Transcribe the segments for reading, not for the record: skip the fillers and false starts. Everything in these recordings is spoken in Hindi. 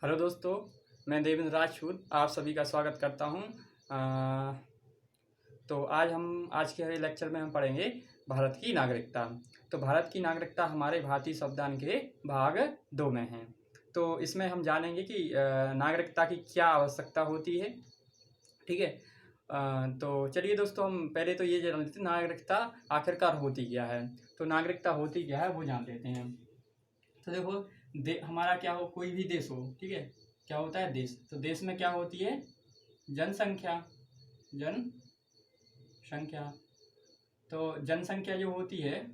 हेलो दोस्तों, मैं देवेंद्र राजपूत आप सभी का स्वागत करता हूं। तो आज के लेक्चर में हम पढ़ेंगे भारत की नागरिकता। तो भारत की नागरिकता हमारे भारतीय संविधान के भाग 2 में है। तो इसमें हम जानेंगे कि नागरिकता की क्या आवश्यकता होती है। ठीक है। तो चलिए दोस्तों, हम पहले तो ये जान लेते हैं नागरिकता आखिरकार होती क्या है। तो नागरिकता होती क्या है वो जान लेते हैं। तो देखो, हमारा क्या हो, कोई भी देश हो, ठीक है, क्या होता है देश। तो देश में क्या होती है, जनसंख्या। जनसंख्या। तो जनसंख्या जो होती है,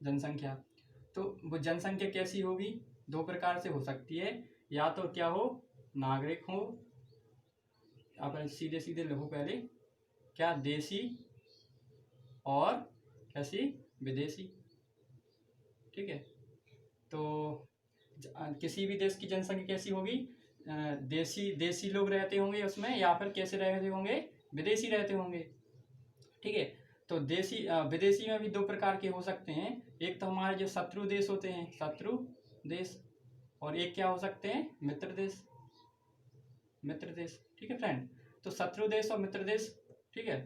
जनसंख्या, तो वो जनसंख्या कैसी होगी, दो प्रकार से हो सकती है। या तो क्या हो, नागरिक हो, आप सीधे सीधे लिखो पहले, क्या देशी और कैसी, विदेशी। ठीक है। तो किसी भी देश की जनसंख्या कैसी होगी, देशी देशी लोग रहते होंगे उसमें, या फिर कैसे रहते होंगे, विदेशी रहते होंगे। ठीक है। तो देशी विदेशी में भी दो प्रकार के हो सकते हैं। एक तो हमारे जो शत्रु देश होते हैं, शत्रु देश, और एक क्या हो सकते हैं, मित्र देश। मित्र देश, ठीक है फ्रेंड। तो शत्रु देश और मित्र देश, ठीक है।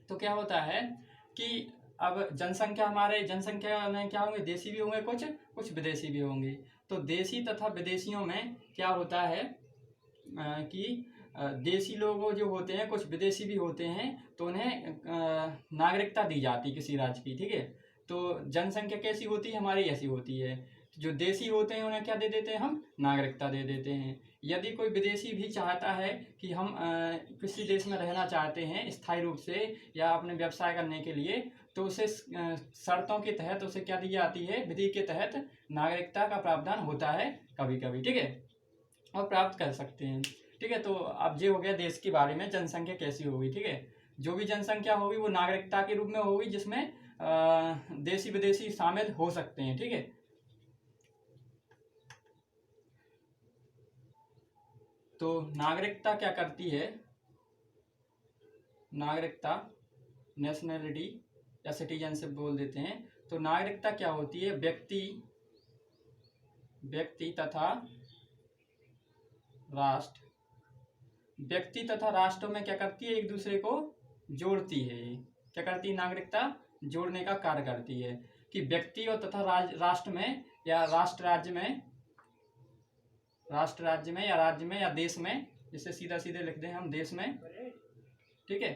तो क्या होता है कि अब जनसंख्या में क्या होंगे, देशी भी होंगे, कुछ कुछ विदेशी भी होंगे। तो देशी तथा विदेशियों में क्या होता है कि देशी लोग जो होते हैं, कुछ विदेशी भी होते हैं, तो उन्हें नागरिकता दी जाती है किसी राज्य की। ठीक है। तो जनसंख्या कैसी होती है हमारी, ऐसी होती है। जो देशी होते हैं उन्हें क्या दे देते हैं, हम नागरिकता दे देते हैं। यदि कोई विदेशी भी चाहता है कि हम किसी देश में रहना चाहते हैं स्थायी रूप से या अपने व्यवसाय करने के लिए, तो उसे शर्तों के तहत उसे क्या दी जाती है, विधि के तहत नागरिकता का प्रावधान होता है कभी कभी। ठीक है, और प्राप्त कर सकते हैं। ठीक है। तो अब ये हो गया देश के बारे में, जनसंख्या कैसी होगी। ठीक है। जो भी जनसंख्या होगी वो नागरिकता के रूप में होगी, जिसमें देशी विदेशी शामिल हो सकते हैं। ठीक है। तो नागरिकता क्या करती है, नागरिकता, नेशनलिटी या सिटीजनशिप बोल देते हैं। तो नागरिकता क्या होती है, व्यक्ति तथा राष्ट्र, व्यक्ति तथा राष्ट्रों में क्या करती है, एक दूसरे को जोड़ती है। क्या करती है, नागरिकता जोड़ने का कार्य करती है। कि व्यक्ति और तथा राष्ट्र में या राष्ट्र राज्य में या राज्य में या देश में, जिसे सीधा सीधे लिख दें हम, देश में। ठीक है।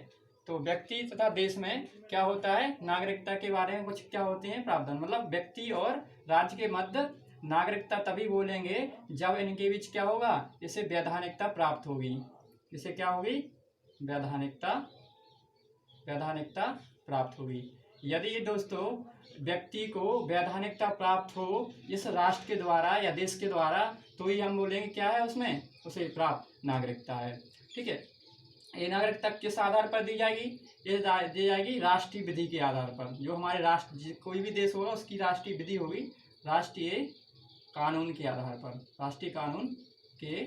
तो व्यक्ति तथा देश में क्या होता है, नागरिकता के बारे में कुछ क्या होते हैं प्रावधान। मतलब व्यक्ति और राज्य के मध्य नागरिकता तभी बोलेंगे जब इनके बीच क्या होगा, इसे वैधानिकता प्राप्त होगी। इसे क्या होगी, वैधानिकता प्राप्त होगी। यदि ये दोस्तों व्यक्ति को वैधानिकता प्राप्त हो इस राष्ट्र के द्वारा या देश के द्वारा, तो ही हम बोलेंगे क्या है उसमें, उसे प्राप्त नागरिकता है। ठीक है। ये नागरिकता किस आधार पर दी जाएगी, ये दी जाएगी राष्ट्रीय विधि के आधार पर। जो हमारे राष्ट्र, कोई भी देश होगा उसकी राष्ट्रीय विधि होगी राष्ट्रीय कानून के आधार पर, राष्ट्रीय कानून के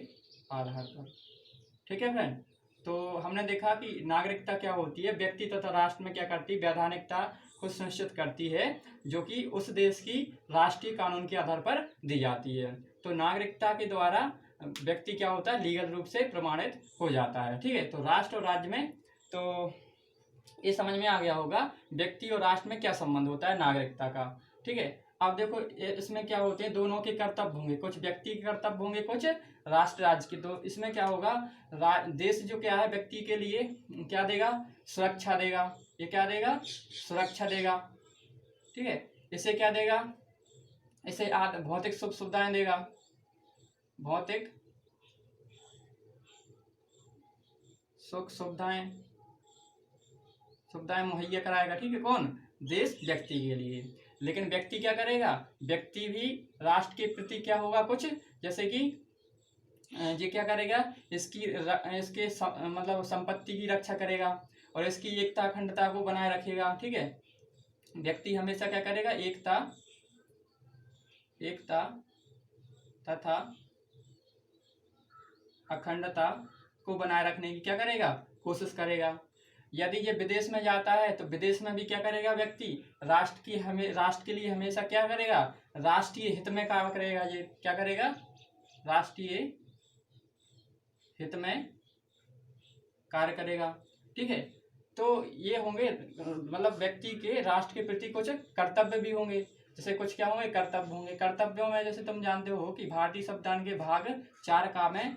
आधार पर। ठीक है फ्रेंड। तो हमने देखा कि नागरिकता क्या होती है, व्यक्ति तथा राष्ट्र में क्या करती है, वैधानिकता को सुनिश्चित करती है, जो कि उस देश की राष्ट्रीय कानून के आधार पर दी जाती है। तो नागरिकता के द्वारा व्यक्ति क्या होता है, लीगल रूप से प्रमाणित हो जाता है। ठीक है। तो राष्ट्र और राज्य में, तो ये समझ में आ गया होगा व्यक्ति और राष्ट्र में क्या संबंध होता है नागरिकता का। ठीक है। अब देखो इसमें क्या होते हैं, दोनों के कर्तव्य होंगे, कुछ व्यक्ति के कर्तव्य होंगे, कुछ राष्ट्र राज्य के। तो इसमें क्या होगा, देश जो क्या है व्यक्ति के लिए क्या देगा, सुरक्षा देगा। ये क्या देगा, सुरक्षा देगा। ठीक है। इसे क्या देगा, इसे भौतिक सुख सुविधाएं देगा, भौतिक सुख सुविधाएं मुहैया कराएगा। ठीक है। कौन, देश व्यक्ति के लिए। लेकिन व्यक्ति क्या करेगा, व्यक्ति भी राष्ट्र के प्रति क्या होगा, कुछ जैसे कि ये क्या करेगा, इसके मतलब संपत्ति की रक्षा करेगा और इसकी एकता अखंडता को बनाए रखेगा। ठीक है। व्यक्ति हमेशा क्या करेगा, एकता तथा अखंडता को बनाए रखने की क्या करेगा, कोशिश करेगा। यदि ये विदेश में जाता है तो विदेश में भी क्या करेगा व्यक्ति, राष्ट्र के लिए हमेशा क्या करेगा, राष्ट्रीय हित में काम करेगा। ये क्या करेगा, राष्ट्रीय हित में कार्य करेगा। ठीक है, तो ये होंगे मतलब व्यक्ति के राष्ट्र के प्रति कुछ कर्तव्य भी होंगे। जैसे कुछ क्या होंगे, कर्तव्य होंगे। कर्तव्यों में जैसे तुम जानते हो कि भारतीय संविधान के भाग 4 का में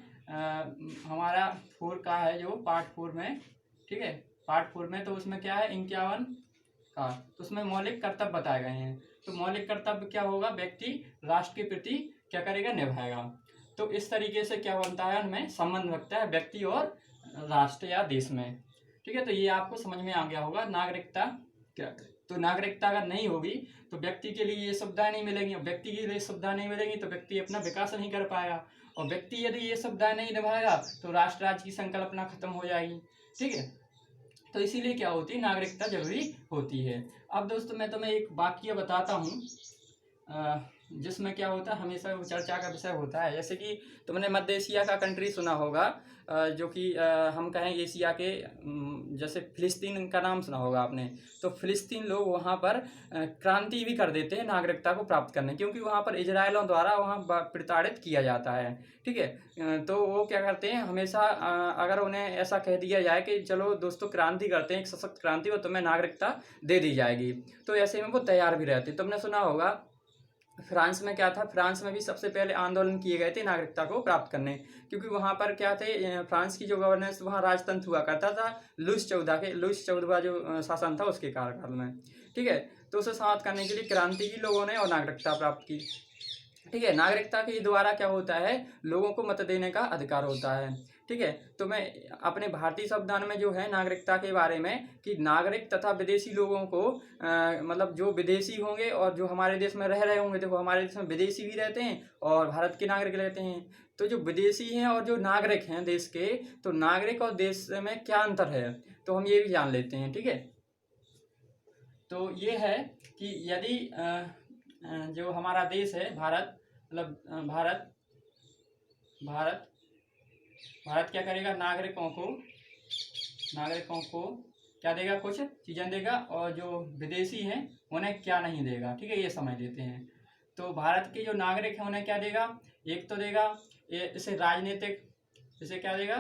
हमारा 4 का है जो पार्ट 4 में, ठीक है, पार्ट 4 में, तो उसमें क्या है 51 का, तो उसमें मौलिक कर्तव्य बताए गए हैं। तो मौलिक कर्तव्य क्या होगा, व्यक्ति राष्ट्र के प्रति क्या करेगा, निभाएगा। तो इस तरीके से क्या बनता है, उनमें संबंध रखता है व्यक्ति और राष्ट्र या देश में। ठीक है, तो ये आपको समझ में आ गया होगा नागरिकता क्या। तो नागरिकता अगर नहीं होगी तो व्यक्ति के लिए ये सुविधाएं नहीं मिलेंगी, और व्यक्ति के लिए सुविधा नहीं मिलेंगी तो व्यक्ति अपना विकास नहीं कर पाएगा, और व्यक्ति यदि ये सुविधाएं नहीं निभाएगा तो राष्ट्र राज्य की संकल्पना खत्म हो जाएगी। ठीक है, तो इसीलिए क्या होती है, नागरिकता जरूरी होती है। अब दोस्तों मैं तुम्हें एक वाक्य बताता हूँ जिसमें क्या होता है, हमेशा चर्चा का विषय होता है। जैसे कि तुमने मध्य एशिया का कंट्री सुना होगा, जो कि हम कहें एशिया के, जैसे फिलिस्तीन का नाम सुना होगा आपने। तो फिलिस्तीन लोग वहाँ पर क्रांति भी कर देते हैं नागरिकता को प्राप्त करने, क्योंकि वहाँ पर इजरायलों द्वारा वहाँ प्रताड़ित किया जाता है। ठीक है, तो वो क्या करते हैं हमेशा, अगर उन्हें ऐसा कह दिया जाए कि चलो दोस्तों क्रांति करते हैं, एक सशक्त क्रांति, और तुम्हें नागरिकता दे दी जाएगी, तो ऐसे में वो तैयार भी रहते। तुमने सुना होगा फ्रांस में क्या था, फ्रांस में भी सबसे पहले आंदोलन किए गए थे नागरिकता को प्राप्त करने, क्योंकि वहाँ पर क्या थे, फ्रांस की जो गवर्नेंस, वहाँ राजतंत्र हुआ करता था लुईस 14वां जो शासन था उसके कार्यकाल में। ठीक है, तो उसे समाप्त करने के लिए क्रांति की लोगों ने और नागरिकता प्राप्त की। ठीक है, नागरिकता के द्वारा क्या होता है, लोगों को मत देने का अधिकार होता है। ठीक है, तो मैं अपने भारतीय संविधान में जो है नागरिकता के बारे में, कि नागरिक तथा विदेशी लोगों को मतलब जो विदेशी होंगे और जो हमारे देश में रह रहे होंगे, देखो हमारे देश में विदेशी भी रहते हैं और भारत के नागरिक रहते हैं। तो जो विदेशी हैं और जो नागरिक हैं देश के, तो नागरिक और देश में क्या अंतर है, तो हम ये भी जान लेते हैं। ठीक है, तो ये है कि यदि जो हमारा देश है भारत, मतलब भारत क्या करेगा, नागरिकों को क्या देगा, कुछ चीज़ें देगा, और जो विदेशी हैं उन्हें क्या नहीं देगा। ठीक है, ये समझ लेते हैं। तो भारत के जो नागरिक हैं उन्हें क्या देगा, एक तो देगा इसे क्या देगा,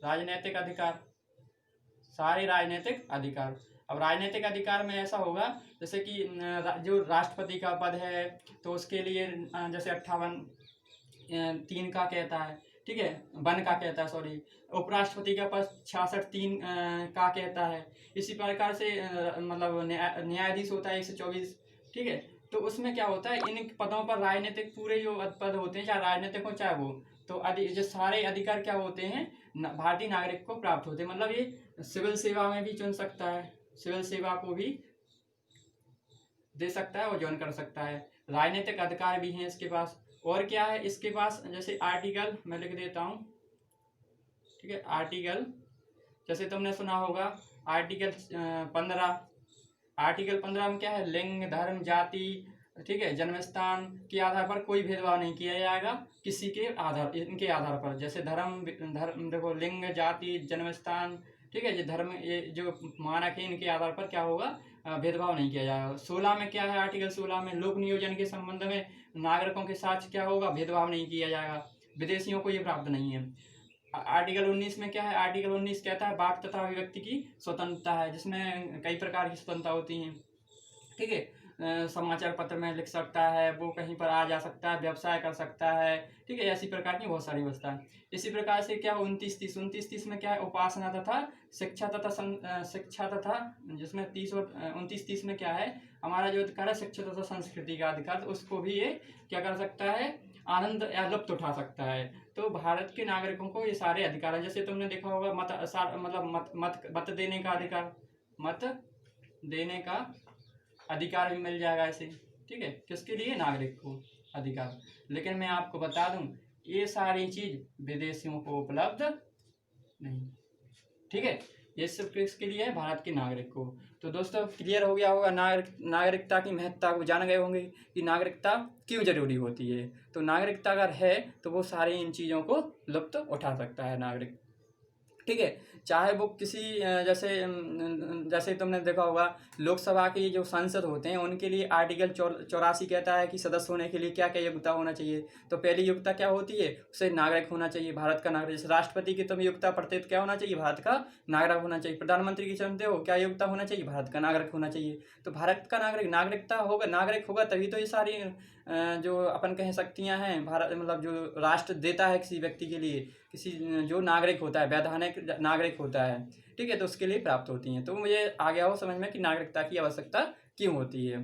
राजनीतिक अधिकार, सारे राजनीतिक अधिकार। अब राजनीतिक अधिकार में ऐसा होगा जैसे कि जो राष्ट्रपति का पद है तो उसके लिए जैसे 58(3) का कहता है। ठीक है, 1 का कहता है, सॉरी। उपराष्ट्रपति का पद 66(3) का कहता है। इसी प्रकार से मतलब न्यायाधीश होता है 124। ठीक है, तो उसमें क्या होता है, इन पदों पर राजनीतिक पूरे जो पद होते हैं, चाहे राजनीतिक हो चाहे वो, तो जो सारे अधिकार क्या होते हैं, भारतीय नागरिक को प्राप्त होते हैं। मतलब ये सिविल सेवा में भी चुन सकता है, सिविल सेवा को भी दे सकता है और ज्वाइन कर सकता है। राजनीतिक अधिकार भी हैं इसके पास। और क्या है इसके पास, जैसे आर्टिकल मैं लिख देता हूँ। ठीक है, आर्टिकल जैसे तुमने सुना होगा आर्टिकल 15। आर्टिकल 15 में क्या है, लिंग, धर्म, जाति, ठीक है, जन्म स्थान के आधार पर कोई भेदभाव नहीं किया जाएगा किसी के आधार, इनके आधार पर। जैसे धर्म देखो, लिंग, जाति, जन्म स्थान, ठीक है, ये धर्म, ये जो मानक है इनके आधार पर क्या होगा, भेदभाव नहीं किया जाएगा। 16 में क्या है, आर्टिकल 16 में लोक नियोजन के संबंध में नागरिकों के साथ क्या होगा, भेदभाव नहीं किया जाएगा, विदेशियों को ये प्राप्त नहीं है। आर्टिकल 19 में क्या है, आर्टिकल 19 कहता है वाक तथा अभिव्यक्ति की स्वतंत्रता है, जिसमें कई प्रकार की स्वतंत्रता होती हैं। ठीक है, समाचार पत्र में लिख सकता है, वो कहीं पर आ जा सकता है, व्यवसाय कर सकता है। ठीक है, ऐसी प्रकार की बहुत सारी व्यवस्था है। इसी प्रकार से क्या 29-30 में क्या है, उपासना तथा शिक्षा तथा जिसमें 30 और 29-30 में क्या है, हमारा जो अधिकार है शिक्षा तथा संस्कृति का अधिकार, तो उसको भी ये क्या कर सकता है, आनंद या लुत्फ उठा सकता है। तो भारत के नागरिकों को ये सारे अधिकार है। जैसे तुमने देखा होगा मत देने का अधिकार, मत देने का अधिकार भी मिल जाएगा ऐसे। ठीक है, किसके लिए, नागरिक को अधिकार। लेकिन मैं आपको बता दूं ये सारी चीज विदेशियों को उपलब्ध नहीं। ठीक है, ये सिर्फ किसके लिए है, भारत के नागरिक को। तो दोस्तों क्लियर हो गया होगा, नागरिकता की महत्ता को जान गए होंगे कि नागरिकता क्यों जरूरी होती है। तो नागरिकता अगर है तो वो सारी इन चीज़ों को लुत्फ उठा सकता है नागरिक। ठीक है। चाहे वो किसी जैसे जैसे तुमने देखा होगा लोकसभा के जो सांसद होते हैं उनके लिए आर्टिकल 84 कहता है कि सदस्य होने के लिए क्या क्या योग्यता होना चाहिए। तो पहली योग्यता क्या होती है, उसे नागरिक होना चाहिए, भारत का नागरिक। जैसे राष्ट्रपति की तुम योग्यता पढ़ते हो तो क्या होना चाहिए, भारत का नागरिक होना चाहिए। प्रधानमंत्री की चुनते हो, क्या योग्यता होना चाहिए, भारत का नागरिक होना चाहिए। तो भारत का नागरिकता होगा, नागरिक होगा तभी तो ये सारी जो अपन कह शक्तियाँ हैं भारत मतलब जो राष्ट्र देता है किसी व्यक्ति के लिए, किसी जो नागरिक होता है, वैधानिक नागरिक होता है, ठीक है, तो उसके लिए प्राप्त होती हैं। तो मुझे आ गया हो समझ में कि नागरिकता की आवश्यकता क्यों होती है,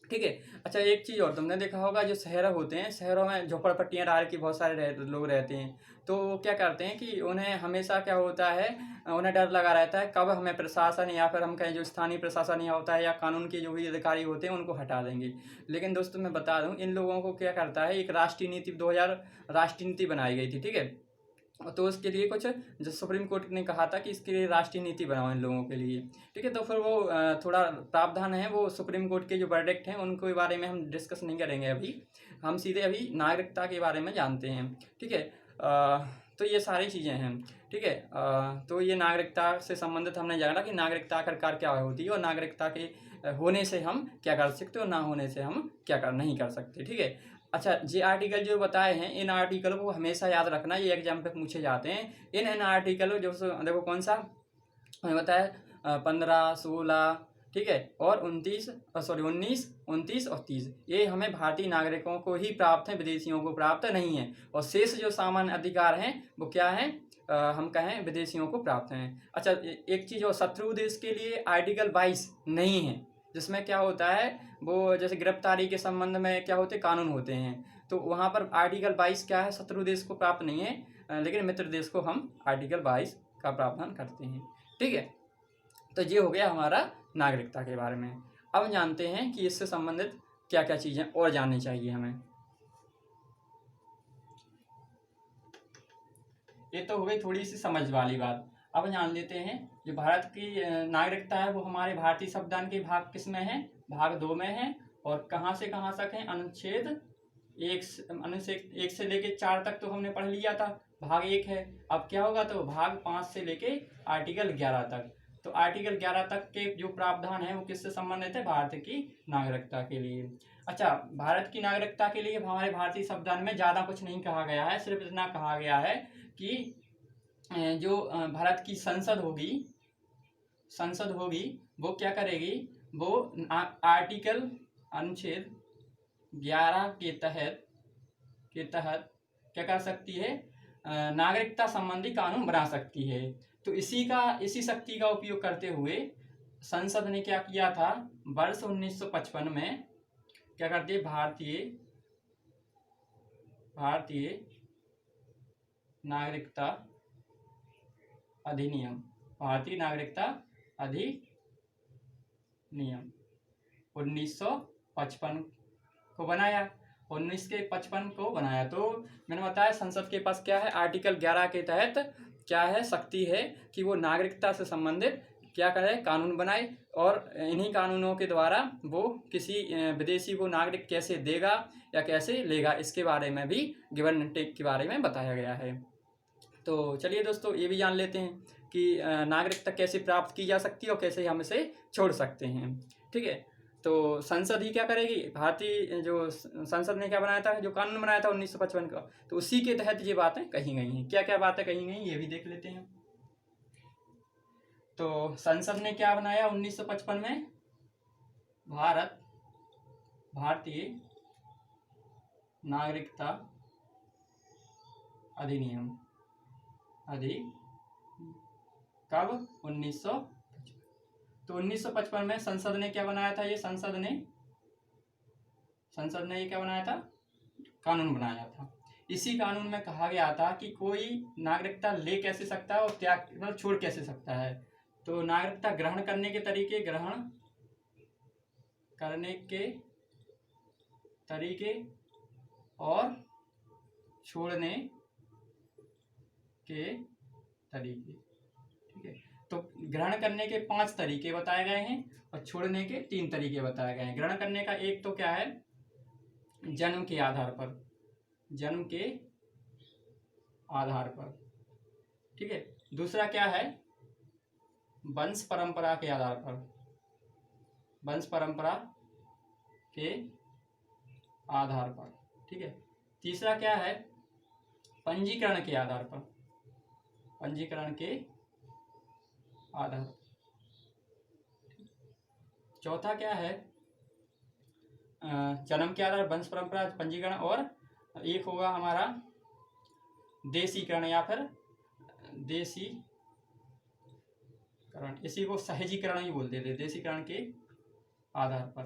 ठीक है। अच्छा, एक चीज़ और तुमने देखा होगा जो शहर होते हैं, शहरों में झोपड़पट्टियाँ डाल के बहुत सारे लोग रहते हैं। तो वो क्या करते हैं कि उन्हें हमेशा क्या होता है, उन्हें डर लगा रहता है कब हमें प्रशासन या फिर हम कहें जो स्थानीय प्रशासन या होता है या कानून के जो भी अधिकारी होते हैं उनको हटा देंगे। लेकिन दोस्तों मैं बता दूं, इन लोगों को क्या करता है, एक राष्ट्रीय नीति 2000 राष्ट्रीय नीति बनाई गई थी, ठीक है। तो उसके लिए कुछ जो सुप्रीम कोर्ट ने कहा था कि इसके लिए राष्ट्रीय नीति बनाओ इन लोगों के लिए, ठीक है। तो फिर वो थोड़ा प्रावधान है, वो सुप्रीम कोर्ट के जो वर्डिक्ट हैं उनके बारे में हम डिस्कस नहीं करेंगे अभी, हम सीधे अभी नागरिकता के बारे में जानते हैं, ठीक है। तो ये सारी चीज़ें हैं, ठीक है। तो ये नागरिकता से संबंधित हमने जाना कि नागरिकता आखिरकार क्या होती है और नागरिकता के होने से हम क्या कर सकते और ना होने से हम क्या नहीं कर सकते, ठीक है। अच्छा, ये आर्टिकल जो बताए हैं इन आर्टिकल को हमेशा याद रखना, ये एग्जाम पे पूछे जाते हैं। इन आर्टिकल जो देखो कौन सा हमें बताया, 15, 16, ठीक है, और 19 29 और 30, ये हमें भारतीय नागरिकों को ही प्राप्त हैं, विदेशियों को प्राप्त नहीं है। और शेष जो सामान्य अधिकार हैं वो क्या हैं, हम कहें विदेशियों को प्राप्त हैं। अच्छा, एक चीज़ और, शत्रु देश के लिए आर्टिकल 22 नहीं है, जिसमें क्या होता है वो जैसे गिरफ्तारी के संबंध में क्या होते कानून होते हैं, तो वहाँ पर आर्टिकल 22 क्या है, शत्रु देश को प्राप्त नहीं है, लेकिन मित्र देश को हम आर्टिकल 22 का प्रावधान करते हैं, ठीक है। तो ये हो गया हमारा नागरिकता के बारे में। अब जानते हैं कि इससे संबंधित क्या क्या चीज़ें और जाननी चाहिए हमें। ये तो हो गई थोड़ी सी समझ वाली बात। अब जान लेते हैं जो भारत की नागरिकता है वो हमारे भारतीय संविधान के भाग किस में है, भाग 2 में है। और कहाँ से कहाँ तक है, अनुच्छेद 1 से लेके 4 तक तो हमने पढ़ लिया था, भाग 1 है। अब क्या होगा, तो भाग 5 से लेके आर्टिकल 11 तक। तो आर्टिकल 11 तक के जो प्रावधान है वो किससे संबंधित है, भारत की नागरिकता के लिए। अच्छा, भारत की नागरिकता के लिए हमारे भारतीय संविधान में ज़्यादा कुछ नहीं कहा गया है, सिर्फ इतना कहा गया है कि जो भारत की संसद होगी वो क्या करेगी, वो आर्टिकल अनुच्छेद 11 के तहत क्या कर सकती है, नागरिकता संबंधी कानून बना सकती है। तो इसी शक्ति का उपयोग करते हुए संसद ने क्या किया था, वर्ष 1955 में क्या करती है, भारतीय नागरिकता अधिनियम, भारतीय नागरिकता अधिनियम 1955 को बनाया, 1955 को बनाया। तो मैंने बताया संसद के पास क्या है, आर्टिकल 11 के तहत क्या है, शक्ति है कि वो नागरिकता से संबंधित क्या करे, कानून बनाए। और इन्हीं कानूनों के द्वारा वो किसी विदेशी को नागरिक कैसे देगा या कैसे लेगा, इसके बारे में भी गिवन एंड टेक के बारे में बताया गया है। तो चलिए दोस्तों, ये भी जान लेते हैं कि नागरिकता कैसे प्राप्त की जा सकती है और कैसे हम इसे छोड़ सकते हैं, ठीक है। तो संसद ही क्या करेगी, भारतीय जो संसद ने क्या बनाया था, जो कानून बनाया था 1955 का, तो उसी के तहत ये बातें कही गई हैं। क्या क्या बातें कही गई ये भी देख लेते हैं। तो संसद ने क्या बनाया 1955 में, भारतीय नागरिकता अधिनियम कब, 1955। तो 1955 में संसद ने क्या बनाया था, ये संसद ने ये क्या बनाया था, कानून बनाया था। इसी कानून में कहा गया था कि कोई नागरिकता ले कैसे सकता है और त्याग मतलब छोड़ कैसे सकता है। तो नागरिकता ग्रहण करने के तरीके और छोड़ने के तरीके, ठीक है। तो ग्रहण करने के 5 तरीके बताए गए हैं और छोड़ने के 3 तरीके बताए गए हैं। ग्रहण करने का एक तो क्या है, जन्म के आधार पर, ठीक है। दूसरा क्या है, वंश परंपरा के आधार पर, वंश परंपरा के आधार पर, ठीक है। तीसरा क्या है, पंजीकरण के आधार पर, पंजीकरण के आधार पर। चौथा क्या है, जन्म के आधार, वंश परंपरा, पंजीकरण, और एक होगा हमारा देशीकरण या फिर देशीकरण, इसी को सहजीकरण ही बोलते थे, देशीकरण के आधार पर,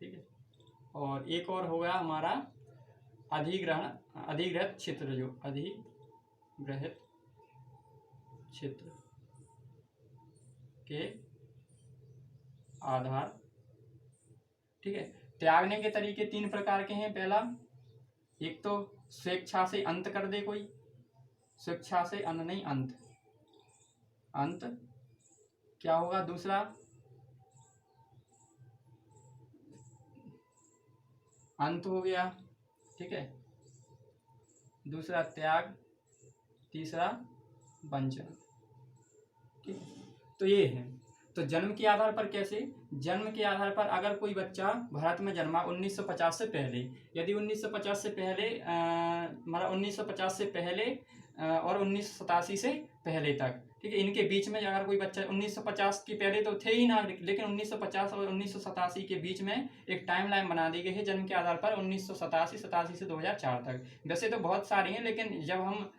ठीक है। और एक और होगा हमारा अधिग्रहण, अधिग्रहित क्षेत्र, जो अधिग्रहित क्षेत्र के आधार, ठीक है। त्यागने के तरीके 3 प्रकार के हैं। पहला, एक तो स्वेच्छा से अंत कर दे कोई, स्वेच्छा से अंत नहीं, अंत, अंत क्या होगा। दूसरा, अंत हो गया, ठीक है। दूसरा त्याग, तीसरा वंचन, ठीक है। तो ये है। तो जन्म के आधार पर कैसे, जन्म के आधार पर अगर कोई बच्चा भारत में जन्मा 1950 से पहले, यदि 1950 से पहले मतलब 1950 से पहले और 1987 से पहले तक, ठीक है, इनके बीच में अगर कोई बच्चा 1950 के पहले तो थे ही नागरिक, लेकिन 1950 और 1987 के बीच में एक टाइम लाइन बना दी गई है जन्म के आधार पर, 1987 से 2004 तक। वैसे तो बहुत सारी हैं, लेकिन जब हम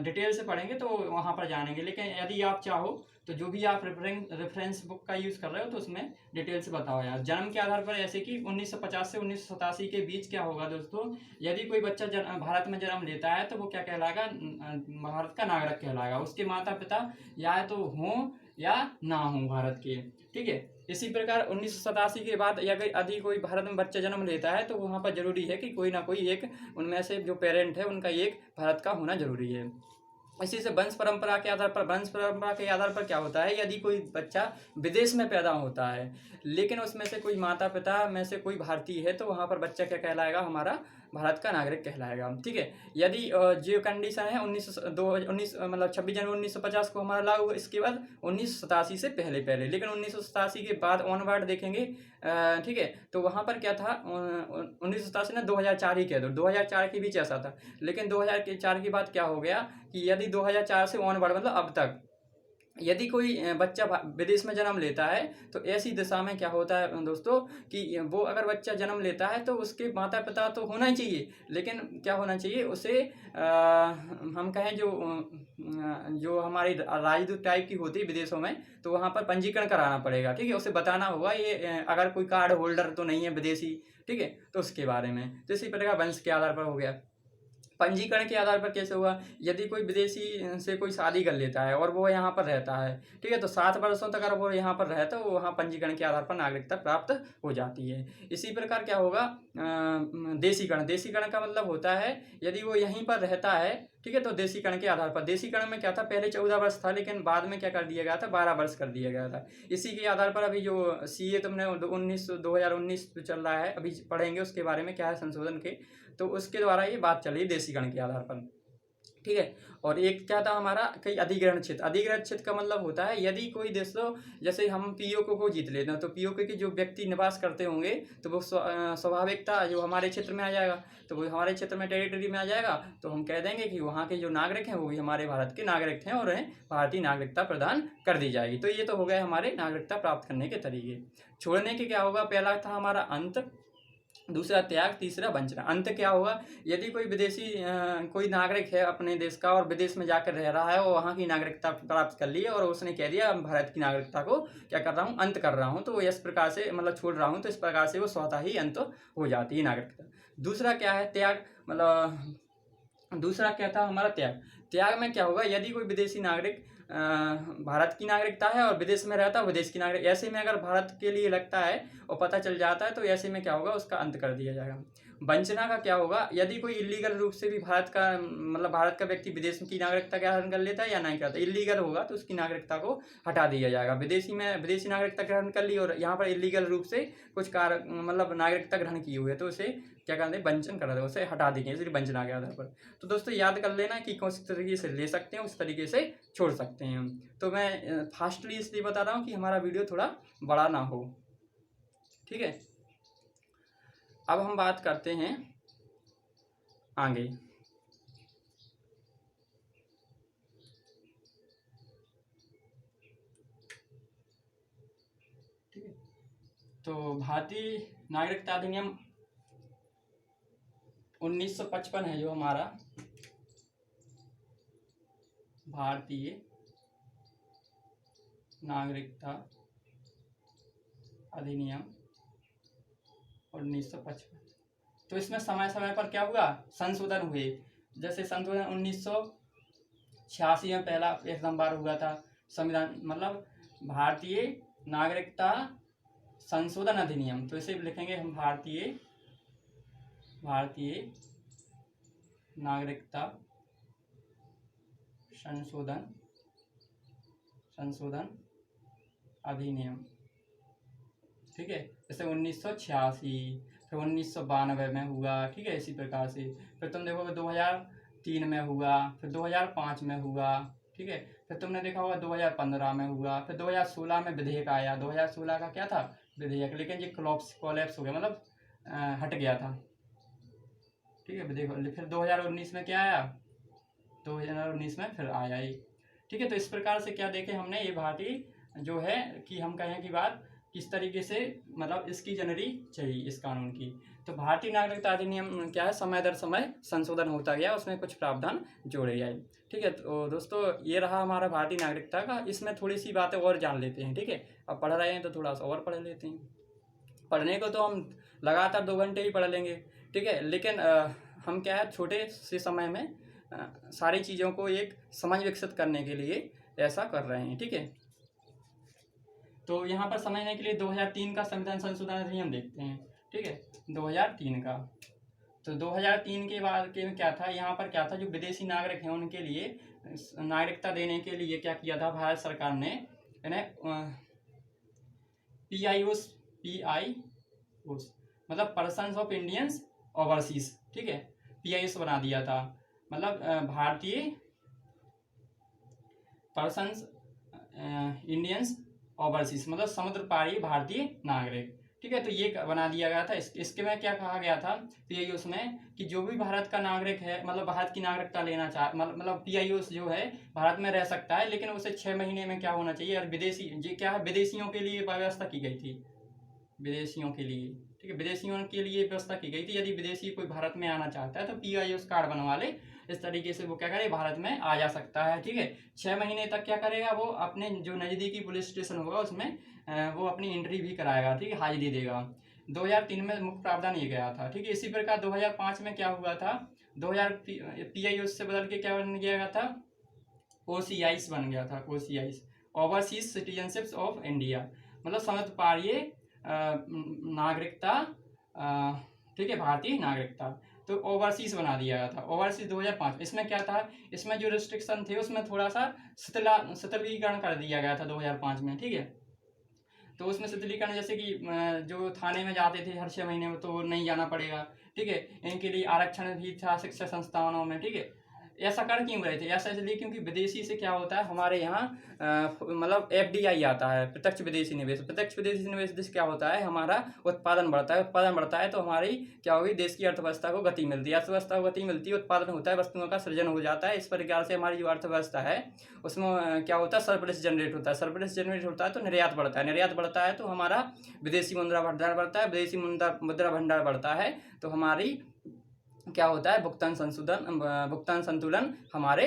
डिटेल से पढ़ेंगे तो वहाँ पर जानेंगे। लेकिन यदि आप चाहो तो जो भी आप रेफरेंस बुक का यूज़ कर रहे हो तो उसमें डिटेल से बताओ यार। जन्म के आधार पर ऐसे कि 1950 से 1987 के बीच क्या होगा दोस्तों, यदि कोई बच्चा भारत में जन्म लेता है तो वो क्या कहलाएगा, भारत का नागरिक कहलाएगा। उसके माता पिता या तो हों या ना हों भारत के, ठीक है। इसी प्रकार 1987 के बाद यदि कोई भारत में बच्चा जन्म लेता है तो वहाँ पर जरूरी है कि कोई ना कोई एक उनमें से जो पेरेंट है उनका एक भारत का होना जरूरी है। इसी से वंश परंपरा के आधार पर, वंश परंपरा के आधार पर क्या होता है, यदि कोई बच्चा विदेश में पैदा होता है लेकिन उसमें से कोई माता पिता में से कोई भारतीय है तो वहाँ पर बच्चा क्या कहलाएगा, हमारा भारत का नागरिक कहलाएगा, ठीक है। यदि जो कंडीशन है 19 मतलब 26 जनवरी 1950 को हमारा लागू, इसके बाद 1987 से पहले, लेकिन 1987 के बाद ऑनवर्ड देखेंगे, ठीक है, तो वहाँ पर क्या था, 1987 ना 2004 ही कह दो, 2004 के बीच ऐसा था। लेकिन 2004 के बाद क्या हो गया कि यदि 2004 से ऑनवर्ड मतलब अब तक यदि कोई बच्चा विदेश में जन्म लेता है तो ऐसी दिशा में क्या होता है दोस्तों कि वो अगर बच्चा जन्म लेता है तो उसके माता पिता तो होना ही चाहिए, लेकिन क्या होना चाहिए उसे हम कहें जो हमारी राजदूत टाइप की होती है विदेशों में, तो वहाँ पर पंजीकरण कराना पड़ेगा, ठीक है। उसे बताना होगा ये अगर कोई कार्ड होल्डर तो नहीं है विदेशी, ठीक है, तो उसके बारे में। तो इसी प्रकार वंश के आधार पर हो गया। पंजीकरण के आधार पर कैसे हुआ, यदि कोई विदेशी से कोई शादी कर लेता है और वो यहाँ पर रहता है, ठीक है, तो 7 वर्षों तक अगर वो यहाँ पर रहे तो वहाँ पंजीकरण के आधार पर नागरिकता प्राप्त हो जाती है। इसी प्रकार क्या होगा, देशीकरण, देशीकरण का मतलब होता है यदि वो यहीं पर रहता है, ठीक है, तो देशीकरण के आधार पर। देशीकरण में क्या था, पहले 14 वर्ष था लेकिन बाद में क्या कर दिया गया था, 12 वर्ष कर दिया गया था। इसी के आधार पर अभी जो CA तुमने 2019 चल रहा है, अभी पढ़ेंगे उसके बारे में क्या है संशोधन के, तो उसके द्वारा ये बात चल रही है देशीकरण के आधार पर, ठीक है। और एक क्या था हमारा, कई अधिग्रहण क्षेत्र, अधिग्रहण क्षेत्र का मतलब होता है यदि कोई देशों, जैसे हम POK को जीत लेते हैं तो POK के जो व्यक्ति निवास करते होंगे तो वो स्वाभाविकता जो हमारे क्षेत्र में आ जाएगा, तो वो हमारे क्षेत्र में टेरिटरी में आ जाएगा, तो हम कह देंगे कि वहाँ के जो नागरिक हैं वो भी हमारे भारत के नागरिक हैं और उन्हें भारतीय नागरिकता प्रदान कर दी जाएगी। तो ये तो हो गए हमारे नागरिकता प्राप्त करने के तरीके। छोड़ने के क्या होगा, पहला था हमारा अंत, दूसरा त्याग, तीसरा वंचना। अंत क्या होगा, यदि कोई विदेशी कोई नागरिक है अपने देश का और विदेश में जाकर रह रहा है और वहाँ की नागरिकता प्राप्त कर ली है और उसने कह दिया भारत की नागरिकता को क्या कर रहा हूँ, अंत कर रहा हूँ, तो इस प्रकार से मतलब छोड़ रहा हूँ, तो इस प्रकार से वो स्वतः ही अंत हो जाती है नागरिकता। दूसरा क्या है, त्याग, मतलब दूसरा क्या था हमारा त्याग। त्याग में क्या होगा, यदि कोई विदेशी नागरिक भारत की नागरिकता है और विदेश में रहता है विदेश की नागरिक, ऐसे में अगर भारत के लिए लगता है और पता चल जाता है तो ऐसे में क्या होगा, उसका अंत कर दिया जाएगा। वंचना का क्या होगा, यदि कोई इलीगल रूप से भी भारत का मतलब भारत का व्यक्ति विदेश की नागरिकता ग्रहण कर लेता है या नहीं करता, इलीगल होगा तो उसकी नागरिकता को हटा दिया जाएगा। विदेशी नागरिकता ग्रहण कर ली और यहाँ पर इलीगल रूप से कुछ कार्य मतलब नागरिकता ग्रहण की हुई है तो उसे क्या करते हैं, वंचन कर रहे हैं, उसे हटा देंगे, इसलिए वंचना के आधार पर। तो दोस्तों याद कर लेना कि कौन सी तरीके से ले सकते हैं उस तरीके से छोड़ सकते हैं। तो मैं फास्टली इसलिए बता रहा हूँ कि हमारा वीडियो थोड़ा बड़ा ना हो, ठीक है। अब हम बात करते हैं आगे। ठीक है, तो भारतीय नागरिकता अधिनियम 1955 है जो हमारा भारतीय नागरिकता अधिनियम 1955। तो इसमें समय समय पर क्या हुआ, संशोधन हुए। जैसे संशोधन 1986 में पहला एकदम बार हुआ था संविधान मतलब भारतीय नागरिकता संशोधन अधिनियम, तो इसे लिखेंगे हम भारतीय नागरिकता संशोधन अधिनियम, ठीक है। जैसे 1986, फिर 1992 में हुआ, ठीक है, इसी प्रकार से। फिर तुम देखोगे 2003 में हुआ, फिर 2005 में हुआ, ठीक है। फिर तुमने देखा होगा 2015 में हुआ, फिर 2016 में विधेयक आया। 2016 का क्या था, विधेयक, लेकिन ये कोलैप्स हो गया, मतलब हट गया था, ठीक है विधेयक। फिर 2019 में क्या आया, 2019 में फिर आया ये, ठीक है। तो इस प्रकार से क्या देखे हमने, ये भारतीय जो है कि हम कहें कि बात किस तरीके से मतलब इसकी जनरी चाहिए इस कानून की। तो भारतीय नागरिकता अधिनियम क्या है, समय दर समय संशोधन होता गया, उसमें कुछ प्रावधान जोड़े गए, ठीक है। तो दोस्तों ये रहा हमारा भारतीय नागरिकता का। इसमें थोड़ी सी बातें और जान लेते हैं, ठीक है। अब पढ़ रहे हैं तो थोड़ा सा और पढ़ लेते हैं। पढ़ने को तो हम लगातार 2 घंटे ही पढ़ लेंगे, ठीक है, लेकिन हम क्या है छोटे से समय में सारी चीज़ों को एक समझ विकसित करने के लिए ऐसा कर रहे हैं, ठीक है। तो यहाँ पर समझने के लिए 2003 का संविधान संशोधन अधिनियम देखते हैं, ठीक है, 2003 का। तो 2003 के बाद के क्या था, यहाँ पर क्या था, जो विदेशी नागरिक हैं उनके लिए नागरिकता देने के लिए क्या किया था भारत सरकार ने, PIOs मतलब पर्सन्स ऑफ इंडियंस ओवरसीज, ठीक है, PIOs बना दिया था। मतलब भारतीय पर्सन्स इंडियंस ओवरसीज मतलब समुद्र पारी भारतीय नागरिक, ठीक है। तो ये बना दिया गया था। इसके में क्या कहा गया था PIOs में कि जो भी भारत का नागरिक है, मतलब भारत की नागरिकता लेना चाह मतलब PIOs जो है भारत में रह सकता है, लेकिन उसे 6 महीने में क्या होना चाहिए, और विदेशी ये क्या है, विदेशियों के लिए व्यवस्था की गई थी, विदेशियों के लिए, ठीक है, विदेशियों के लिए व्यवस्था की गई थी। यदि विदेशी कोई भारत में आना चाहता है तो PIOs कार्ड बनवा ले, इस तरीके से वो क्या करे, भारत में आ जा सकता है, ठीक है। 6 महीने तक क्या करेगा, वो अपने जो नज़दीकी पुलिस स्टेशन होगा उसमें वो अपनी एंट्री भी कराएगा, ठीक है, हाजिरी देगा। 2003 में मुख्य प्रावधान ये गया था, ठीक है। इसी प्रकार 2005 में क्या हुआ था, 2000 PIOs से बदल के क्या बन गया था, OCIs बन गया था, OCIs overseas citizenships of India, मतलब समुद्र पारीय नागरिकता, ठीक है, भारतीय नागरिकता। तो ओवरसीज बना दिया गया था, ओवरसीज 2005। इसमें क्या था, इसमें जो रिस्ट्रिक्शन थे उसमें थोड़ा सा शिथिलीकरण कर दिया गया था 2005 में, ठीक है। तो उसमें शिथिलीकरण जैसे कि जो थाने में जाते थे हर 6 महीने में तो नहीं जाना पड़ेगा, ठीक है। इनके लिए आरक्षण भी था शिक्षा संस्थानों में, ठीक है। ऐसा कर क्यों रहे थे, ऐसा इसलिए क्योंकि विदेशी से क्या होता है हमारे यहाँ मतलब FDI आता है, प्रत्यक्ष विदेशी निवेश। प्रत्यक्ष विदेशी निवेश से क्या होता है, हमारा उत्पादन बढ़ता है, उत्पादन बढ़ता है तो हमारी क्या होगी, देश की अर्थव्यवस्था को गति मिलती है, अर्थव्यवस्था को गति मिलती है, उत्पादन होता है, वस्तुओं का सृजन हो जाता है। इस प्रकार से हमारी जो अर्थव्यवस्था है उसमें क्या होता है, सरप्लस जनरेट होता है, सरप्लस जनरेट होता है तो निर्यात बढ़ता है, निर्यात बढ़ता है तो हमारा विदेशी मुद्रा भंडार बढ़ता है, विदेशी मुद्रा भंडार बढ़ता है तो हमारी क्या होता है, भुगतान संतुलन हमारे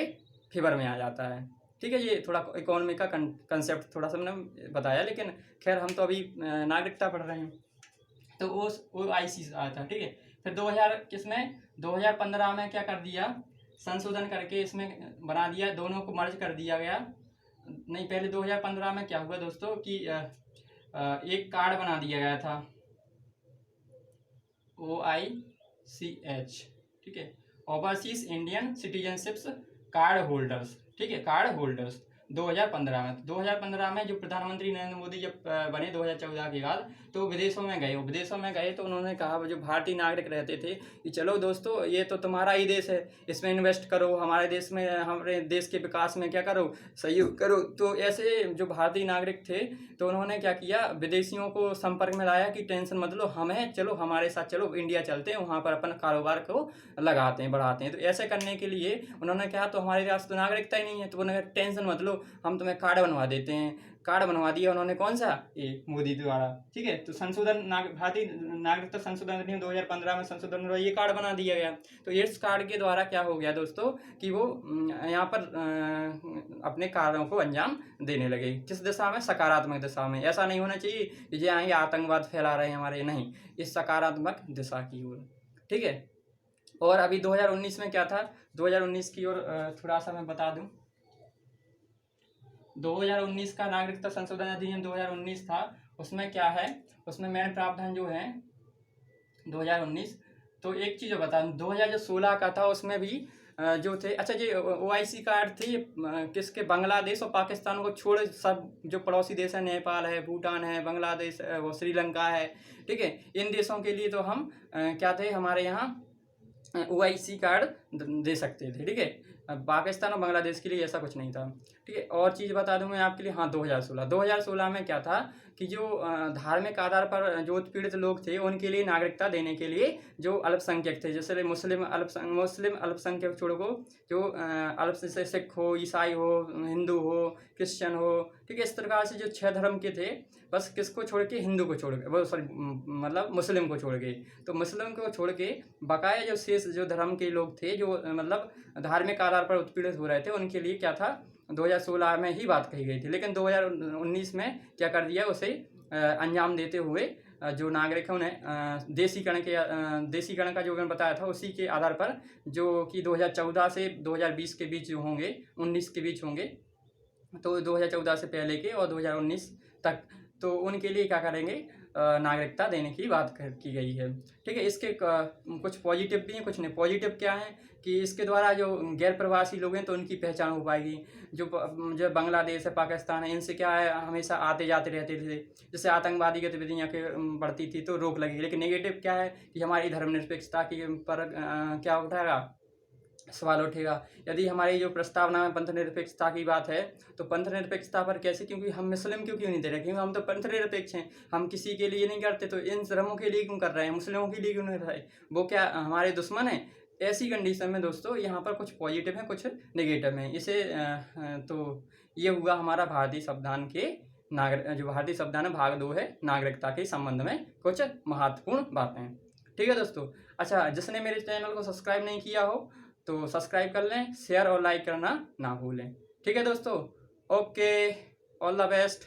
फेवर में आ जाता है, ठीक है। ये थोड़ा इकोनॉमी का कंसेप्ट थोड़ा सा मैंने बताया, लेकिन खैर हम तो अभी नागरिकता पढ़ रहे हैं। तो वो OIC आया था, ठीक है। फिर 2000 किसमें 2015 में क्या कर दिया, संशोधन करके इसमें बना दिया, दोनों को मर्ज कर दिया गया। नहीं, पहले 2015 में क्या हुआ दोस्तों कि एक कार्ड बना दिया गया था, OIC CH, ठीक है। Overseas Indian citizenships card holders, ठीक है, कार्ड होल्डर्स 2015 में, 2015 में जो प्रधानमंत्री नरेंद्र मोदी जब बने 2014 के बाद, तो विदेशों में गए तो उन्होंने कहा, जो भारतीय नागरिक रहते थे, कि चलो दोस्तों ये तो तुम्हारा ही देश है, इसमें इन्वेस्ट करो, हमारे देश में, हमारे देश के विकास में क्या करो, सहयोग करो। तो ऐसे जो भारतीय नागरिक थे, तो उन्होंने क्या किया, विदेशियों को संपर्क में लाया कि टेंशन मत लो, हमें चलो, हमारे साथ चलो, इंडिया चलते हैं, वहाँ पर अपन कारोबार को लगाते हैं, बढ़ाते हैं। तो ऐसे करने के लिए उन्होंने कहा, तो हमारे पास तो नागरिकता ही नहीं है, तो उन्होंने कहा टेंशन मत लो, हम तुम्हें कार्ड बनवा देते हैं। कार्ड बनवा दिया उन्होंने, कौन सा, ये मोदी द्वारा, ठीक है। तो संशोधन भारतीय नागरिकता संशोधन अधिनियम 2015 में संशोधन द्वारा ये कार्ड बना दिया गया। तो इस कार्ड के द्वारा क्या हो गया दोस्तों, कि वो यहाँ पर अपने कार्यों को अंजाम देने लगे। किस दिशा में, सकारात्मक दिशा में। ऐसा नहीं होना चाहिए कि जो यहाँ ये आतंकवाद फैला रहे हैं हमारे, नहीं, इस सकारात्मक दिशा की ओर, ठीक है। और अभी 2019 में क्या था, 2019 की ओर थोड़ा सा मैं बता दूं। 2019 का नागरिकता संशोधन अधिनियम 2019 था, उसमें क्या है, उसमें मेन प्रावधान जो है 2019, तो एक चीज़ बता दूं, 2016 का था, उसमें भी जो थे, अच्छा ये OIC कार्ड थे, किसके, बांग्लादेश और पाकिस्तान को छोड़ सब जो पड़ोसी देश है, नेपाल है, भूटान है, बांग्लादेश, वो श्रीलंका है, ठीक है, इन देशों के लिए तो हम क्या थे, हमारे यहाँ OIC कार्ड दे सकते थे, ठीक है। पाकिस्तान और बांग्लादेश के लिए ऐसा कुछ नहीं था, ठीक है। और चीज़ बता दूं मैं आपके लिए, हाँ, 2016 में क्या था, कि जो धार्मिक आधार पर जो उत्पीड़ित लोग थे, उनके लिए नागरिकता देने के लिए जो अल्पसंख्यक थे, जैसे मुस्लिम अल्पसंख्यक छोड़ो, जो अल्पसंख्यक सिख हो, ईसाई हो, हिंदू हो, क्रिश्चियन हो, ठीक है, इस प्रकार से जो 6 धर्म के थे, बस किसको छोड़ के, हिंदू को छोड़ के, वो सॉरी, मतलब मुस्लिम को छोड़ के, तो मुस्लिम को छोड़ के बकाया जो शेष जो धर्म के लोग थे, जो मतलब धार्मिक आधार पर उत्पीड़ित हो रहे थे, उनके लिए क्या था, 2016 में ही बात कही गई थी। लेकिन 2019 में क्या कर दिया, उसे अंजाम देते हुए जो नागरिक है उन्हें देशीकरण का जो मैंने बताया था, उसी के आधार पर, जो कि 2014 से 2020 के बीच जो होंगे, 19 के बीच होंगे, तो 2014 से पहले के और 2019 तक, तो उनके लिए क्या करेंगे, नागरिकता देने की बात की गई है, ठीक है। इसके कुछ पॉजिटिव भी हैं, कुछ नहीं। पॉजिटिव क्या है, कि इसके द्वारा जो गैर प्रवासी लोग हैं, तो उनकी पहचान हो पाएगी। जो बांग्लादेश है, पाकिस्तान है, इनसे क्या है, हमेशा आते जाते रहते थे, जैसे आतंकवादी गतिविधियाँ बढ़ती थी, तो रोक लगेगी। लेकिन नेगेटिव क्या है, कि हमारी धर्मनिरपेक्षता की पर क्या उठाएगा, सवाल उठेगा। यदि हमारी जो प्रस्तावना में पंथ निरपेक्षता की बात है, तो पंथ निरपेक्षता पर कैसे, क्योंकि हम मुस्लिम क्यों नहीं दे रहे, क्योंकि हम तो पंथ निरपेक्ष हैं, हम किसी के लिए नहीं करते, तो इन धर्मों के लिए क्यों कर रहे हैं, मुस्लिमों के लिए क्यों नहीं कर रहे, वो क्या हमारे दुश्मन है। ऐसी कंडीशन में दोस्तों, यहाँ पर कुछ पॉजिटिव है, कुछ नेगेटिव है। इसे तो ये हुआ हमारा भारतीय संविधान के जो भारतीय संविधान भाग 2 है, नागरिकता के संबंध में कुछ महत्वपूर्ण बातें, ठीक है दोस्तों। अच्छा, जिसने मेरे चैनल को सब्सक्राइब नहीं किया हो, तो सब्सक्राइब कर लें, शेयर और लाइक करना ना भूलें, ठीक है दोस्तों। Okay, all the best.